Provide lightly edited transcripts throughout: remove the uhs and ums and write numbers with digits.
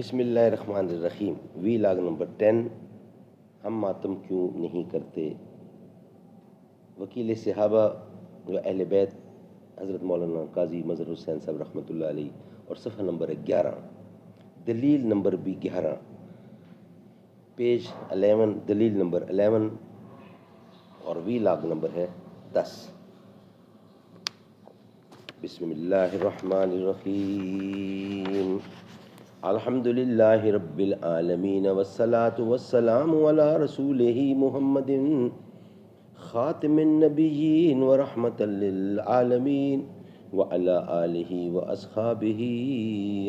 بسم اللہ الرحمن الرحیم وی لاگ نمبر 10 ہم ماتم کیوں نہیں کرتے. وکیل صحابہ و اہل بیت حضرت مولانا قاضی مظہر حسین صاحب رحمۃ اللہ علیہ، اور صفحہ نمبر 11، دلیل نمبر بھی 11، پیج 11، دلیل نمبر 11، اور وی لاگ نمبر ہے 10. بسم اللہ الرحمن الرحیم. الحمد للہ رب العالمین والصلاة والسلام علی رسولہ محمد خاتم النبیین ورحمۃ للعالمین وعلی آلہ واصحابہ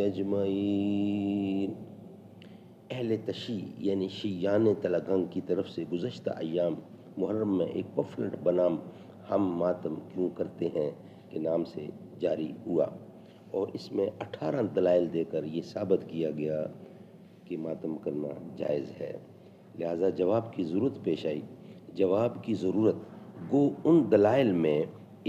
اجمعین. اہل تشیع یعنی شیعان طلگنگ کی طرف سے گزشتہ ایام محرم میں ایک پفلٹ بنام ہم ماتم کیوں کرتے ہیں کے نام سے جاری ہوا، اور اس میں 18 دلائل دے کر یہ ثابت کیا گیا کہ ماتم کرنا جائز ہے. لہذا جواب کی ضرورت پیش آئی. جواب کی ضرورت گو ان دلائل میں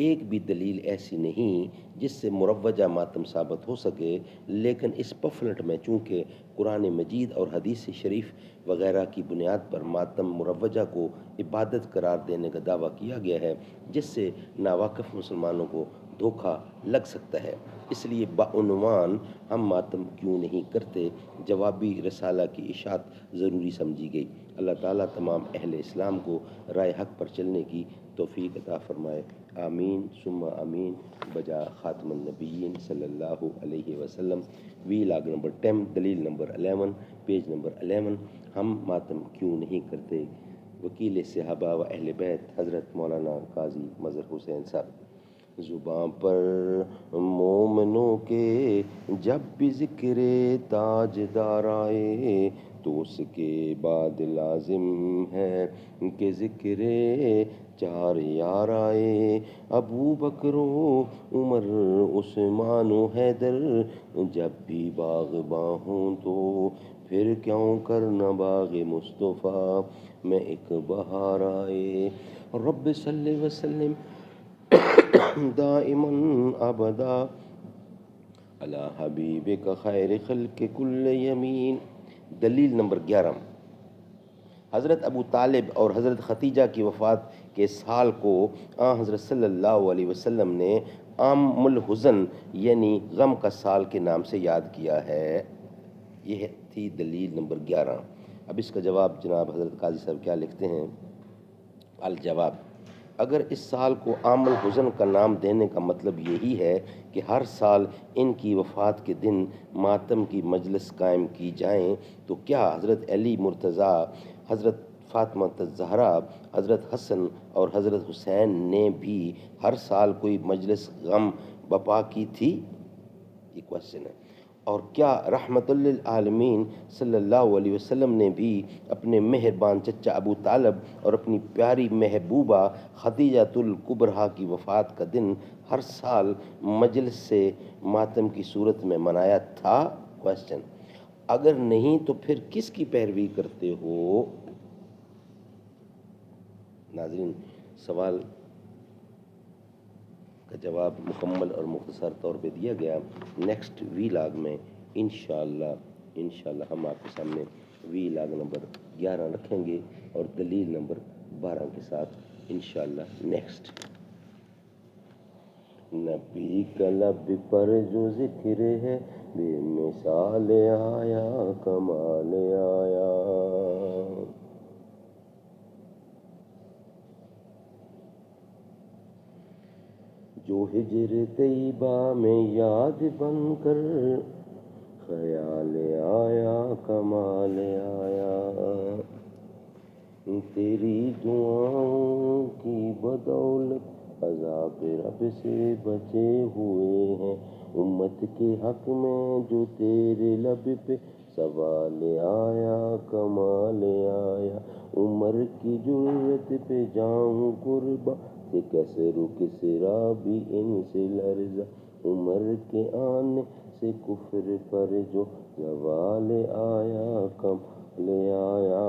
ایک بھی دلیل ایسی نہیں جس سے مروجہ ماتم ثابت ہو سکے، لیکن اس پفلٹ میں چونکہ قرآن مجید اور حدیث شریف وغیرہ کی بنیاد پر ماتم مروجہ کو عبادت قرار دینے کا دعویٰ کیا گیا ہے، جس سے ناواقف مسلمانوں کو دھوکہ لگ سکتا ہے، اس لیے بعنوان ہم ماتم کیوں نہیں کرتے جوابی رسالہ کی اشاعت ضروری سمجھی گئی. اللہ تعالیٰ تمام اہل اسلام کو رائے حق پر چلنے کی توفیق عطا فرمائے. آمین ثم آمین بجا خاتم النبیین صلی اللہ علیہ وسلم. وی لاگ نمبر 10، دلیل نمبر 11، پیج نمبر 11. ہم ماتم کیوں نہیں کرتے. وکیل صحابہ و اہل بیت حضرت مولانا قاضی مظہر حسین صاحب. زباں پر مومنوں کے جب بھی ذکر تاجدار آئے تو اس کے بعد لازم ہے کہ ذکر چار یار آئے. ابو بکر و عمر عثمان و حیدر جب بھی باغباں ہوں تو پھر کیوں کرنا باغ مصطفیٰ میں ایک بہار آئے. رب صلی وسلم دائما ابدا علی حبیبک خیر خلق کل یمین. دلیل نمبر 11، حضرت ابو طالب اور حضرت ختیجہ کی وفات کے سال کو حضرت صلی اللہ علیہ وسلم نے عام الحزن یعنی غم کا سال کے نام سے یاد کیا ہے. یہ تھی دلیل نمبر 11. اب اس کا جواب جناب حضرت قاضی صاحب کیا لکھتے ہیں. الجواب: اگر اس سال کو عام الحزن کا نام دینے کا مطلب یہی ہے کہ ہر سال ان کی وفات کے دن ماتم کی مجلس قائم کی جائیں، تو کیا حضرت علی مرتضیٰ، حضرت فاطمہ الزہرا، حضرت حسن اور حضرت حسین نے بھی ہر سال کوئی مجلس غم بپا کی تھی؟ یہ کوشچن ہے. اور کیا رحمت للعالمین صلی اللہ علیہ وسلم نے بھی اپنے مہربان چچا ابو طالب اور اپنی پیاری محبوبہ خدیجۃ الکبریٰ کی وفات کا دن ہر سال مجلس سے ماتم کی صورت میں منایا تھا؟ کوشچن. اگر نہیں تو پھر کس کی پیروی کرتے ہو؟ ناظرین، سوال کا جواب مکمل اور مختصر طور پہ دیا گیا. نیکسٹ وی لاگ میں انشاءاللہ ہم آپ کے سامنے وی لاگ نمبر 11 رکھیں گے اور دلیل نمبر 12 کے ساتھ انشاءاللہ. نیکسٹ. نبی کا لب پر جو ذکر ہے بے مثال آیا کمال آیا. جو ہجر طیبہ میں یاد بن کر خیال آیا کمال آیا. تیری دعاؤں کی بدولت عذاب رب سے بچے ہوئے ہیں. امت کے حق میں جو تیرے لب پہ سوال آیا کمال آیا. عمر کی جرت پہ جاؤں قربا سے کسر و کسرا بھی ان سے لرزا. عمر کے آنے سے کفر پر جو زوال آیا کمال آیا.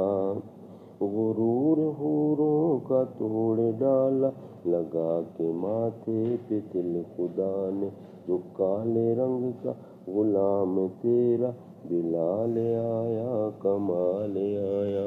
غرور حوروں کا توڑ ڈالا لگا کے ماتھے پہ تل خدا نے. جو کالے رنگ کا غلام تیرا بلال آیا کمال آیا